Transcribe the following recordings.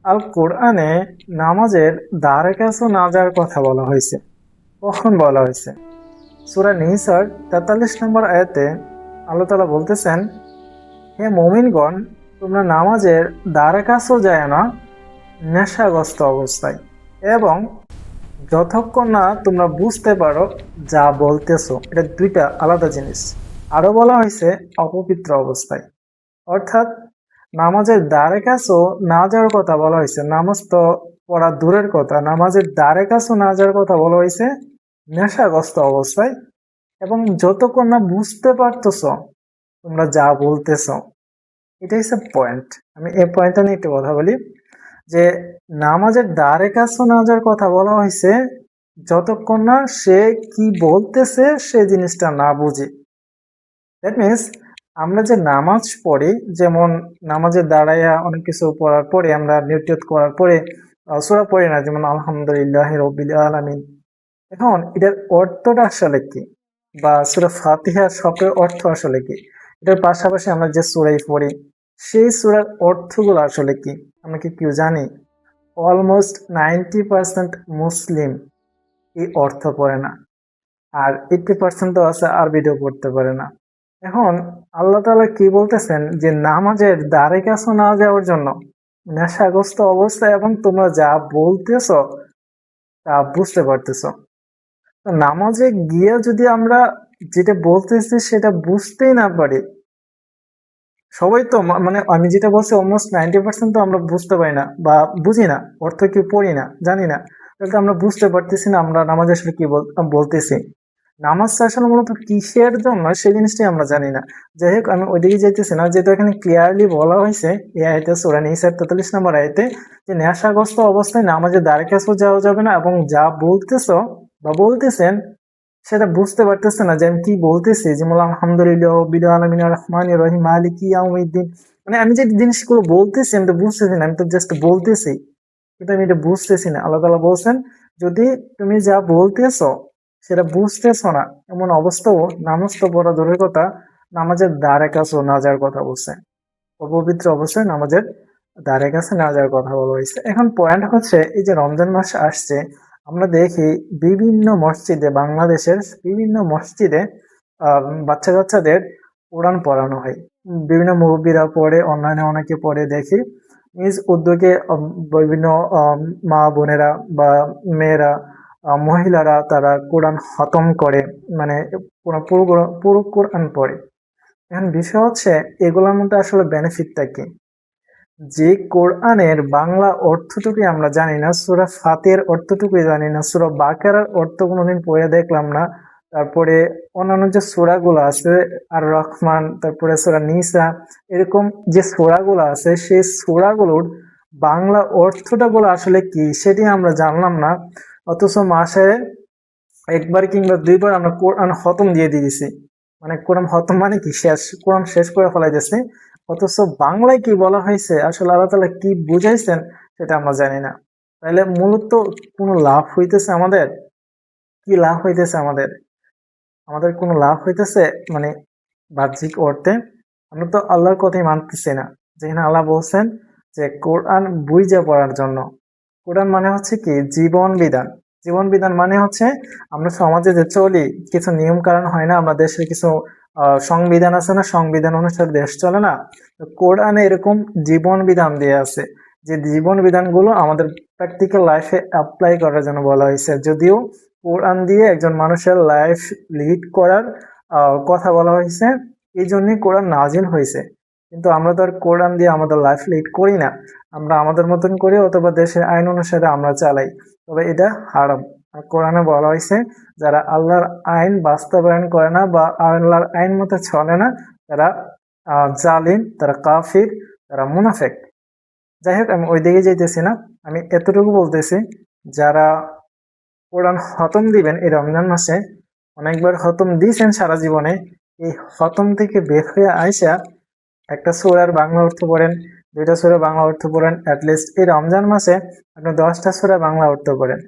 আল কোরআনে নামাজের ধারে কাছেও না যাওয়ার কথা বলা হয়েছে। কখন বলা হয়েছে? সূরা নিসার 43 নম্বর আয়াতে আল্লাহ তাআলা বলতেছেন, হে মুমিনগণ, তোমরা নামাজের ধারে কাছেও যায় না নেশাগ্রস্ত অবস্থায়, এবং যতক্ষণ না তোমরা বুঝতে পারো যা বলতেছো। এটা দুইটা আলাদা জিনিস। আরো বলা হয়েছে অপবিত্র অবস্থায়, অর্থাৎ নামাজের দ্বারে কাছেও না যাওয়ার কথা বলা হয়েছে। নামাজ তো পড়া দূরের কথা, নামাজের দ্বারে কাছেও না যাওয়ার কথা বলা হয়েছে নেশাগ্রস্ত অবস্থায়, এবং যতক্ষণ না বুঝতে পারতেছ তোমরা যা বলতেছ। এটাই হচ্ছে পয়েন্ট। আমি এই পয়েন্টটা নিয়ে একটু কথা বলি, যে নামাজের দ্বারে কাছেও না যাওয়ার কথা বলা হয়েছে যতক্ষণ না সে কি বলতেছে সে জিনিসটা না বুঝে। দ্যাট মিনস আমরা যে নামাজ পড়ি, যেমন নামাজের দাঁড়াইয়া অনেক কিছু পড়ার পরে আমরা নিয়ত করার পরে সূরা পড়ি না, যেমন আলহামদুলিল্লাহ রাব্বিল আলামিন। এখন এটার অর্থটা আসলে কি, বা সূরা ফাতিহার শব্দের অর্থ আসলে কি? এটার পাশাপাশি আমরা যে সূরাই পড়ি সেই সূরার অর্থগুলো আসলে কি আমরা কি কেউ জানি? অলমোস্ট 90% মুসলিম এই অর্থ পড়ে না, আর 80% তো আছে আরবিটাও পড়তে পারে না। এখন আল্লাহ তাআলা কি বলতেছেন, যে নামাজের দ্বারে কাছে না যাওয়ার জন্য নেশাগ্রস্ত অবস্থায়, এবং তোমরা যা বলতেছ তা বুঝতে পারতেছ। তো নামাজে গিয়ে যদি আমরা যেটা বলতেছি সেটা বুঝতেই না পারি, সবাই তো মানে আমি যেটা বলছি অলমোস্ট 90% তো আমরা বুঝতে পারি না বা বুঝি না, অর্থ কি পড়ি না, জানি না, তাহলে তো আমরা বুঝতে পারতেছি না আমরা নামাজে আসলে কি বলতেছি। নামাজটা আসলে মূলত কিসের জন্য সেই জিনিসটাই আমরা জানি না। যাই হোক, আমি ওইদিকে যাইতেছি না, যেহেতু এখানে ক্লিয়ারলি বলা হয়েছে এই আয়াতে, সূরা নিসার 43 নম্বর আয়াতে, যে নেশাগ্রস্ত অবস্থায় নামাজের দ্বারে কাছেও যাওয়া যাবে না, এবং যা বলতেছো বা বলতেছেন সেটা বুঝতে পারতেছে না যে আমি কি বলতেছি। যেমন আলহামদুলিল্লাহ রাব্বিল আলামিন আর রহমানির রহিম মালিকি ইয়াউমিদ্দিন, মানে আমি যে জিনিসগুলো বলতেছি আমি তো বুঝতেছি না, আমি তো জাস্ট বলতেছি, কিন্তু আমি এটা বুঝতেছি না। আল্লাহ তাআলা বলছেন, যদি তুমি যা বলতেছো সেটা বুঝতেছো না, এমন অবস্থাও নামাজ তো পড়া দূরের কথা, নামাজের দ্বারে কাছেও না যাওয়ার কথা বলছে। অপবিত্র অবস্থায় নামাজের ধারে কাছে না যাওয়ার কথা বলা হয়েছে। এখন পয়েন্ট হচ্ছে, এই যে রমজান মাস আসছে, আমরা দেখি বিভিন্ন মসজিদে, বাংলাদেশের বিভিন্ন মসজিদে বাচ্চা কাচ্চাদের কোরআন পড়ানো হয়। বিভিন্ন মুরব্বীরা পড়ে, অনলাইনে অনেকে পড়ে দেখি। নিজ উদ্যোগে বিভিন্ন মা বোনেরা বা মেয়েরা, মহিলারা তারা কোরআন খতম করে, মানে পুরো পুরো কোরআন পড়ে। এখন বিষয় হচ্ছে, এগুলোর মধ্যে আসলে বেনিফিটটা কি? যে কোরআনের বাংলা অর্থটুকুই আমরা জানি না, সূরা ফাতিহার অর্থটুকুই জানি না, সূরা বাকারার অর্থ কোনোদিন পড়ে দেখলাম না, তারপরে অন্যান্য যে সূরাগুলো আছে, আর রহমান, তারপরে সূরা নিসা, এরকম যে সূরাগুলো আছে সেই সূরাগুলোর বাংলা অর্থটা গুলো আসলে কি সেটি আমরা জানলাম না। অথচ মাসে একবার কিংবা দুইবার আমরা কোরআন খতম দিয়ে দিয়েছি। মানে কোরআন খতম মানে কি, শেষ, কোরআন শেষ করে ফেলাইতেছি। অথচ বাংলায় কি বলা হয়েছে, আসলে আল্লাহ তাআলা কি বুঝাইছেন সেটা আমরা জানি না। তাহলে মূলত কোনো লাভ হইতেছে আমাদের? কি লাভ হইতেছে আমাদের? আমাদের কোনো লাভ হইতেছে মানে বাহ্যিক অর্থে? আমরা তো আল্লাহর কথাই মানতেছি না। যেখানে আল্লাহ বলছেন যে কোরআন বুঝে পড়ার জন্য। কোরআন মানে হচ্ছে কি, জীবন বিধান। জীবন বিধান মানে হচ্ছে আমরা সমাজে যে চলি, কিছু নিয়ম কারণ হয় না, আমরা দেশের কিছু সংবিধান আছে না, সংবিধান অনুসারে দেশ চলে না, তো কোরআনে এরকম জীবন বিধান দিয়ে আছে, যে জীবন বিধানগুলো আমাদের প্র্যাকটিক্যাল লাইফে অ্যাপ্লাই করার জন্য বলা হয়েছে। যদিও কোরআন দিয়ে একজন মানুষের লাইফ লিড করার কথা বলা হয়েছে, এই জন্যই কোরআন নাজিল হয়েছে। কিন্তু আমরা তো আর কোরআন দিয়ে আমাদের লাইফ লিড করি না, আমরা আমাদের মতন করি, অথবা দেশের আইন অনুসারে আমরা চালাই, তবে এটা হারাম। আর কোরআনে বলা হয়েছে, যারা আল্লাহর আইন বাস্তবায়ন করে না বা আল্লাহর আইন মতো চলে না, তারা জালিম, তারা কাফির, তারা মুনাফেক। যাই হোক, আমি ওই দিকে যাইতেছি না, আমি এতটুকু বলতেছি, যারা কোরআন খতম দিবেন এই রমজান মাসে, অনেকবার খতম দিয়েছেন সারা জীবনে, এই খতম থেকে বের হয়ে আইসা একটা সূরার বাংলা অর্থ পড়েন, দুইটা সূরা বাংলা অর্থ পড়েন, অ্যাটলিস্ট এই রমজান মাসে আপনি 10টা সূরা বাংলা অর্থ পড়েন।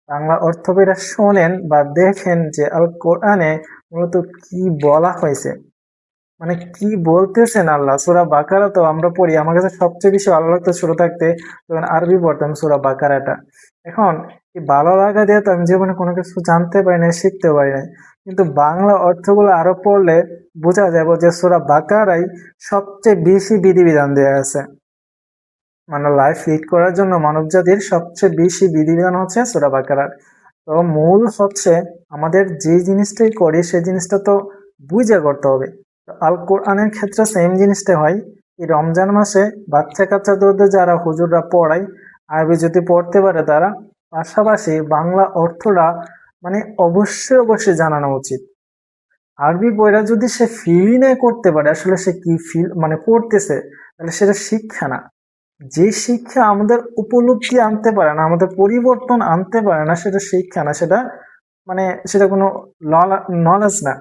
বাংলা অর্থ পড়ে শোনেন বা দেখেন যে আল কোরআনে মূলত কি বলা হয়েছে। মানে কি বলতেছেন আল্লাহ? সূরা বাকারা তো আমরা পড়ি, আমার কাছে সবচেয়ে বেশি ভালো লাগতো ছোট থাকতে যখন আরবি পড়তাম সূরা বাকারাটা। এখন এই ভালো লাগা দিয়ে তো আমি জীবনে কোনো কিছু জানতে পারি না, শিখতে পারি না, কিন্তু বাংলা অর্থগুলো আরো পড়লে বোঝা যাবে যে সূরা বাকারাই সবচেয়ে বেশি বিধিবিধান দেওয়া আছে। মানে লাইফ লিড করার জন্য মানবজাতির সবচেয়ে বেশি বিধিবিধান হচ্ছে সূরা বাকারার। তো মূল হচ্ছে আমাদের যে জিনিসটাই করি সেই জিনিসটা তো বুঝে করতে হবে। তো আল কোরআনের ক্ষেত্রে সেম জিনিসটা হয়। এই রমজান মাসে বাচ্চা কাচ্চাদের যারা হুজুররা পড়ায়, আরবি যদি পড়তে পারে তারা, পাশাপাশি বাংলা অর্থটা মানে অবশ্যই অবশ্যই জানানো উচিত। আরবি বইটা যদি সে ফিলই না করতে পারে আসলে সে কি ফিল মানে পড়তেছে, তাহলে সেটা শিক্ষা না। যে শিক্ষা আমাদের উপলব্ধি আনতে পারে না, আমাদের পরিবর্তন আনতে পারে না, সেটা শিক্ষা না, সেটা মানে সেটা কোনো নলেজ না।